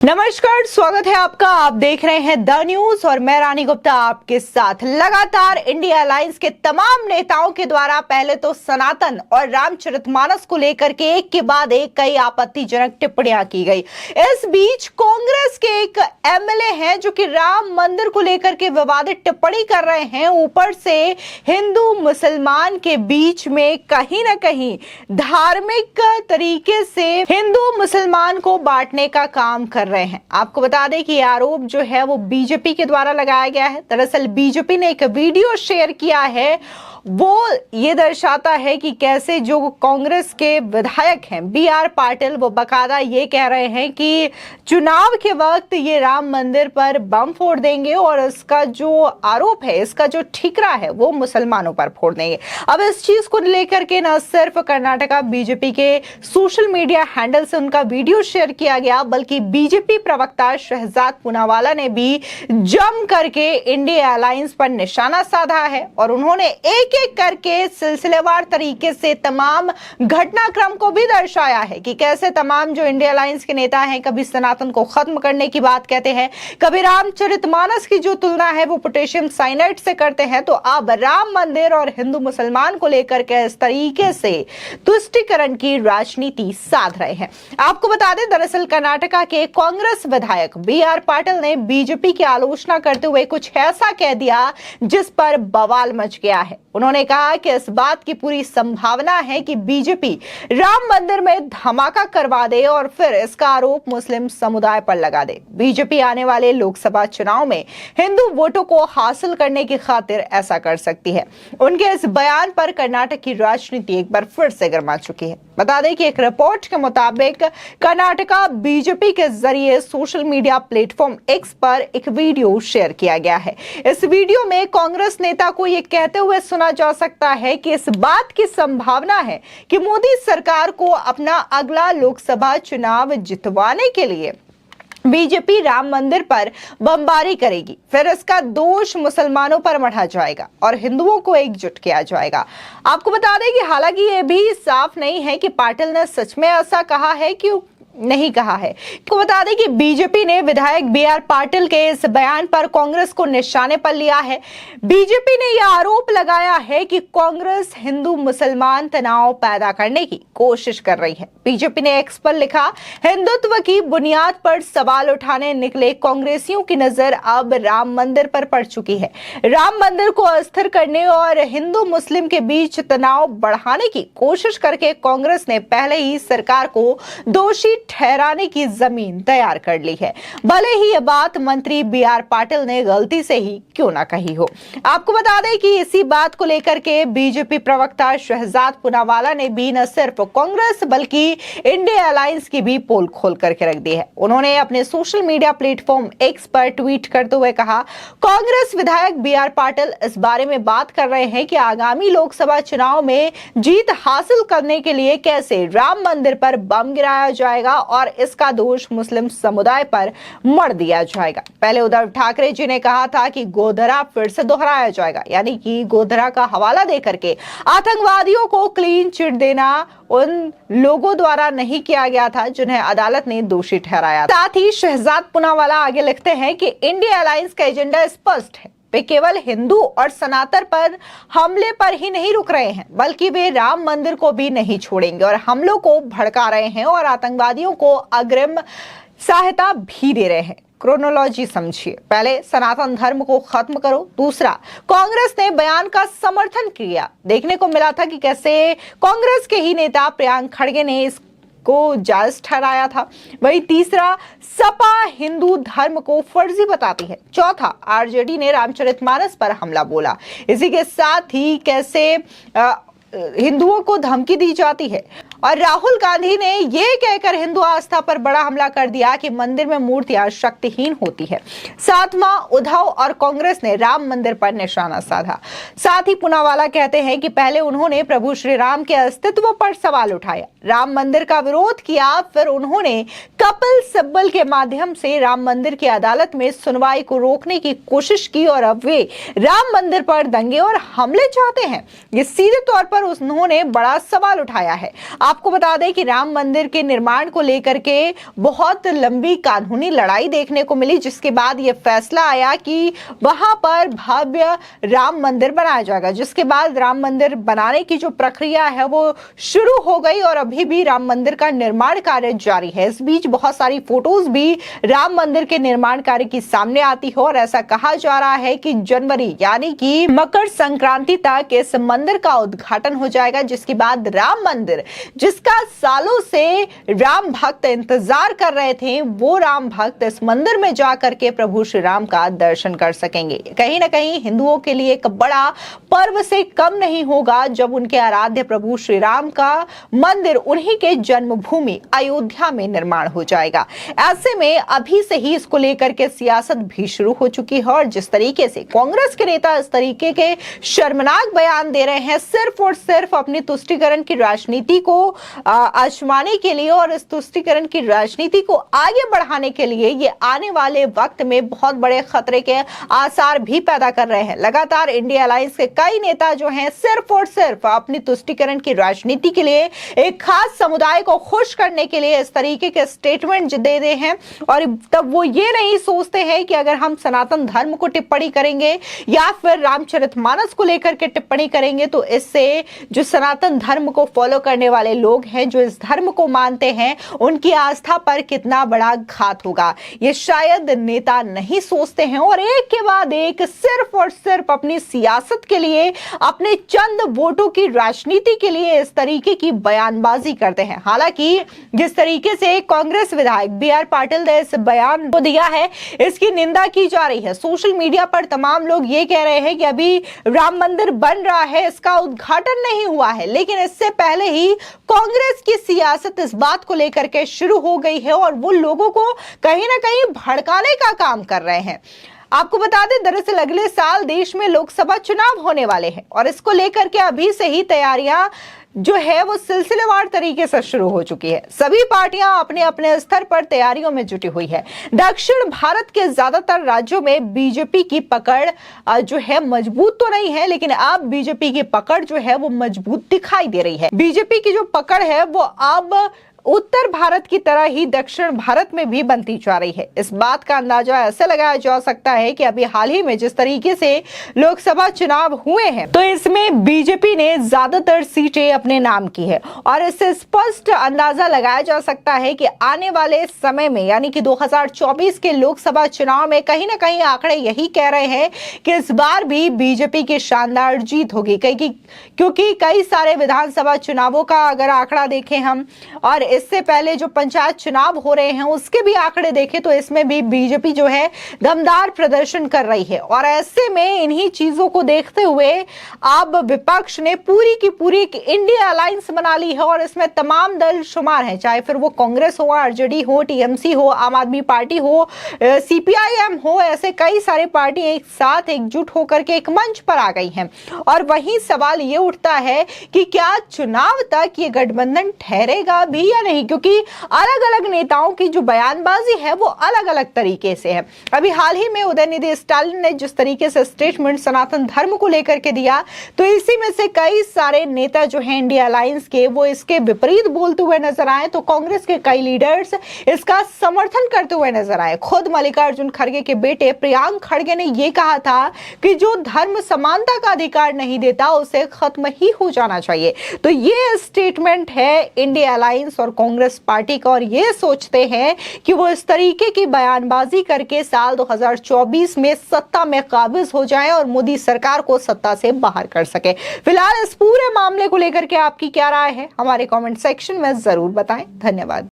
नमस्कार, स्वागत है आपका। आप देख रहे हैं द न्यूज और मैं रानी गुप्ता आपके साथ। लगातार इंडिया अलायंस के तमाम नेताओं के द्वारा पहले तो सनातन और रामचरितमानस को लेकर के एक के बाद एक कई आपत्तिजनक टिप्पणियां की गई। इस बीच कांग्रेस के एक एमएलए हैं जो कि राम मंदिर को लेकर के विवादित टिप्पणी कर रहे हैं। ऊपर से हिंदू मुसलमान के बीच में कहीं ना कहीं धार्मिक तरीके से हिंदू मुसलमान को बांटने का काम कर रहे हैं। आपको बता दें कि ये आरोप जो है वो बीजेपी के द्वारा लगाया गया है। दरअसल बीजेपी ने एक वीडियो शेयर किया है, वो ये दर्शाता है कि कैसे जो कांग्रेस के विधायक हैं बीआर पाटिल, वो बकायदा ये कह रहे हैं कि चुनाव के वक्त ये राम मंदिर पर बम फोड़ देंगे और इसका जो आरोप है, इसका जो ठिकरा है वो मुसलमानों पर फोड़ देंगे। अब इस चीज को लेकर के न सिर्फ कर्नाटका बीजेपी के सोशल मीडिया हैंडल से उनका वीडियो शेयर किया गया, बल्कि बीजेपी प्रवक्ता शहजाद पूनावाला ने भी जम करके इंडिया अलायंस पर निशाना साधा है और उन्होंने एक एक करके सिलसिलेवार तरीके से तमाम घटनाक्रम को भी दर्शाया है कि कैसे तमाम जो इंडिया अलायंस के नेता हैं कभी सनातन को खत्म करने की बात कहते हैं, कभी रामचरितमानस की जो तुलना है वो पोटेशियम साइनाइड से करते हैं, तो अब राम मंदिर और हिंदू मुसलमान को लेकर के इस तरीके से तुष्टीकरण की राजनीति साध रहे हैं। आपको बता दें, दरअसल कर्नाटका के कांग्रेस विधायक बीआर पाटिल ने बीजेपी की आलोचना करते हुए कुछ ऐसा कह दिया जिस पर बवाल मच गया है। उन्होंने कहा कि इस बात की पूरी संभावना है कि बीजेपी राम मंदिर में धमाका करवा दे और फिर इसका आरोप मुस्लिम समुदाय पर लगा दे। बीजेपी आने वाले लोकसभा चुनाव में हिंदू वोटों को हासिल करने की खातिर ऐसा कर सकती है। उनके इस बयान पर कर्नाटक की राजनीति एक बार फिर से गर्मा चुकी है। बता दें कि एक रिपोर्ट के मुताबिक कर्नाटका बीजेपी के जरिए सोशल मीडिया प्लेटफॉर्म एक्स पर एक वीडियो शेयर किया गया है। इस वीडियो में कांग्रेस नेता को यह कहते हुए सुना जा सकता है कि इस बात की संभावना है कि मोदी सरकार को अपना अगला लोकसभा चुनाव जितवाने के लिए बीजेपी राम मंदिर पर बमबारी करेगी, फिर इसका दोष मुसलमानों पर मढ़ा जाएगा और हिंदुओं को एकजुट किया जाएगा। आपको बता दें कि हालांकि ये भी साफ नहीं है कि पाटिल ने सच में ऐसा कहा है कि नहीं कहा है। तो बता दें कि बीजेपी ने विधायक बीआर पाटिल के इस बयान पर कांग्रेस को निशाने पर लिया है। बीजेपी ने यह आरोप लगाया है कि कांग्रेस हिंदू मुसलमान तनाव पैदा करने की कोशिश कर रही है। बीजेपी ने एक्स पर लिखा, हिंदुत्व की बुनियाद पर सवाल उठाने निकले कांग्रेसियों की नजर अब राम मंदिर पर पड़ चुकी है। राम मंदिर को अस्थिर करने और हिंदू मुस्लिम के बीच तनाव बढ़ाने की कोशिश करके कांग्रेस ने पहले ही सरकार को दोषी ठहराने की जमीन तैयार कर ली है, भले ही यह बात मंत्री बीआर पाटिल ने गलती से ही क्यों ना कही हो। आपको बता दें कि इसी बात को लेकर के बीजेपी प्रवक्ता शहजाद पूनावाला ने भी न सिर्फ कांग्रेस बल्कि इंडिया अलायंस की भी पोल खोल करके रख दी है। उन्होंने अपने सोशल मीडिया प्लेटफॉर्म एक्स पर ट्वीट करते हुए कहा, कांग्रेस विधायक बीआर पाटिल इस बारे में बात कर रहे हैं कि आगामी लोकसभा चुनाव में जीत हासिल करने के लिए कैसे राम मंदिर पर बम गिराया जाएगा और इसका दोष मुस्लिम समुदाय पर मढ़ दिया जाएगा। पहले उद्धव ठाकरे जी ने कहा था कि गोधरा फिर से दोहराया जाएगा, यानी कि गोधरा का हवाला देकर के आतंकवादियों को क्लीन चिट देना उन लोगों द्वारा नहीं किया गया था जिन्हें अदालत ने दोषी ठहराया। साथ ही शहजाद पूनावाला आगे लिखते हैं कि इंडिया अलायंस का एजेंडा स्पष्ट है। वे केवल हिंदू और सनातन पर हमले पर ही नहीं रुक रहे हैं, बल्कि वे राम मंदिर को भी नहीं छोड़ेंगे और हमलों को भड़का रहे हैं और आतंकवादियों को अग्रिम सहायता भी दे रहे हैं। क्रोनोलॉजी समझिए, पहले सनातन धर्म को खत्म करो। दूसरा, कांग्रेस ने बयान का समर्थन किया। देखने को मिला था कि कैसे कांग्रेस के ही नेता प्रियंक खड़गे ने इस को जायज ठहराया था। वही तीसरा, सपा हिंदू धर्म को फर्जी बताती है। चौथा, आरजेडी ने रामचरितमानस पर हमला बोला। इसी के साथ ही कैसे हिंदुओं को धमकी दी जाती है और राहुल गांधी ने यह कहकर हिंदू आस्था पर बड़ा हमला कर दिया कि मंदिर में मूर्तियां शक्तिहीन होती है। सातवां, उद्धव और कांग्रेस ने राम मंदिर पर निशाना साधा। साथ ही पूनावाला कहते हैं कि पहले उन्होंने प्रभु श्री राम के अस्तित्व पर सवाल उठाया, राम मंदिर का विरोध किया, फिर उन्होंने कपिल सिब्बल के माध्यम से राम मंदिर की अदालत में सुनवाई को रोकने की कोशिश की और अब वे राम मंदिर पर दंगे और हमले चाहते हैं। ये सीधे तौर पर उन्होंने बड़ा सवाल उठाया है। आपको बता दें कि राम मंदिर के निर्माण को लेकर के बहुत लंबी कानूनी लड़ाई देखने को मिली, जिसके बाद यह फैसला आया कि वहां पर भव्य राम मंदिर बनाया जाएगा। जिसके बाद राम मंदिर बनाने की जो प्रक्रिया है वो शुरू हो गई और अभी भी राम मंदिर का निर्माण कार्य जारी है। इस बीच बहुत सारी फोटोज भी राम मंदिर के निर्माण कार्य की सामने आती है और ऐसा कहा जा रहा है कि जनवरी यानी कि मकर संक्रांति तक इस मंदिर का उद्घाटन हो जाएगा। जिसके बाद राम मंदिर, जिसका सालों से राम भक्त इंतजार कर रहे थे, वो राम भक्त इस मंदिर में जाकर के प्रभु श्री राम का दर्शन कर सकेंगे। कहीं ना कहीं हिंदुओं के लिए एक बड़ा पर्व से कम नहीं होगा जब उनके आराध्य प्रभु श्री राम का मंदिर उन्हीं के जन्मभूमि अयोध्या में निर्माण हो जाएगा। ऐसे में अभी से ही इसको लेकर के सियासत भी शुरू हो चुकी है और जिस तरीके से कांग्रेस के नेता इस तरीके के शर्मनाक बयान दे रहे हैं सिर्फ और सिर्फ अपनी तुष्टीकरण की राजनीति को आजमाने के लिए और इस तुष्टीकरण की राजनीति को आगे बढ़ाने के लिए, ये आने वाले वक्त में बहुत बड़े खतरे के आसार भी पैदा कर रहे हैं। लगातार इंडिया अलायंस के कई नेता जो हैं सिर्फ और सिर्फ अपनी तुष्टीकरण की राजनीति के लिए, एक खास समुदाय को खुश करने के लिए इस तरीके के स्टेटमेंट दे रहे हैं और तब वो ये नहीं सोचते हैं कि अगर हम सनातन धर्म को टिप्पणी करेंगे या फिर रामचरितमानस को लेकर के टिप्पणी करेंगे तो इससे जो सनातन धर्म को फॉलो करने वाले लोग हैं, जो इस धर्म को मानते हैं, उनकी आस्था पर कितना बड़ा घात होगा, ये शायद नेता नहीं सोचते हैं और एक के बाद एक सिर्फ और सिर्फ अपनी सियासत के लिए, अपने चंद वोटों की राजनीति के लिए इस तरीके की बयानबाजी करते हैं। हालांकि जिस तरीके से कांग्रेस विधायक BR पाटिल ने इस बयान को दिया है, इसकी निंदा की जा रही है। सोशल मीडिया पर तमाम लोग ये कह रहे हैं कि अभी राम मंदिर बन रहा है, इसका उद्घाटन नहीं हुआ है, लेकिन इससे पहले ही कांग्रेस की सियासत इस बात को लेकर के शुरू हो गई है और वो लोगों को कहीं ना कहीं भड़काने का काम कर रहे हैं। आपको बता दें, दरअसल अगले साल देश में लोकसभा चुनाव होने वाले हैं और इसको लेकर के अभी से ही तैयारियां जो है वो सिलसिलेवार तरीके से शुरू हो चुकी है। सभी पार्टियां अपने अपने स्तर पर तैयारियों में जुटी हुई है। दक्षिण भारत के ज्यादातर राज्यों में बीजेपी की पकड़ जो है मजबूत तो नहीं है, लेकिन अब बीजेपी की पकड़ जो है वो मजबूत दिखाई दे रही है। बीजेपी की जो पकड़ है वो अब उत्तर भारत की तरह ही दक्षिण भारत में भी बनती जा रही है। इस बात का अंदाजा ऐसे लगाया जा सकता है कि अभी हाल ही में जिस तरीके से लोकसभा चुनाव हुए हैं तो इसमें बीजेपी ने ज्यादातर सीटें अपने नाम की है और इससे स्पष्ट अंदाजा लगाया जा सकता है कि आने वाले समय में यानी कि 2024 के लोकसभा चुनाव में कहीं ना कहीं आंकड़े यही कह रहे हैं कि इस बार भी बीजेपी की शानदार जीत होगी। क्योंकि कई सारे विधानसभा चुनावों का अगर आंकड़ा देखें हम और इससे पहले जो पंचायत चुनाव हो रहे हैं उसके भी आंकड़े देखें तो इसमें भी बीजेपी जो है दमदार प्रदर्शन कर रही है और ऐसे में इन्हीं चीजों को देखते हुए अब विपक्ष ने पूरी की पूरी एक इंडिया अलायंस बना ली है और इसमें तमाम दल शुमार हैं, चाहे फिर वो कांग्रेस हो, आरजेडी हो, टीएमसी हो, आम आदमी पार्टी हो, सीपीआईएम हो, ऐसे कई सारे पार्टी एक साथ एकजुट होकर के एक मंच पर आ गई हैं। और वही सवाल ये उठता है कि क्या चुनाव तक ये गठबंधन ठहरेगा भी या नहीं, क्योंकि अलग अलग नेताओं की जो बयानबाजी है वो अलग अलग तरीके से है। अभी हाल ही में उदयनिधि स्टालिन ने जिस तरीके से स्टेटमेंट सनातन धर्म को लेकर के दिया तो इसी में से कई सारे नेता जो हैं इंडिया अलायंस के वो इसके विपरीत बोलते हुए नजर आए, तो कांग्रेस के कई लीडर्स इसका समर्थन करते हुए नजर आए। खुद मल्लिकार्जुन खड़गे के बेटे प्रियांक खड़गे ने यह कहा था कि जो धर्म समानता का अधिकार नहीं देता उसे खत्म ही हो जाना चाहिए। तो ये स्टेटमेंट है इंडिया अलायंस और कांग्रेस पार्टी का और ये सोचते हैं कि वो इस तरीके की बयानबाजी करके साल 2024 में सत्ता में काबिज हो जाए और मोदी सरकार को सत्ता से बाहर कर सके। फिलहाल इस पूरे मामले को लेकर के आपकी क्या राय है, हमारे कमेंट सेक्शन में जरूर बताएं। धन्यवाद।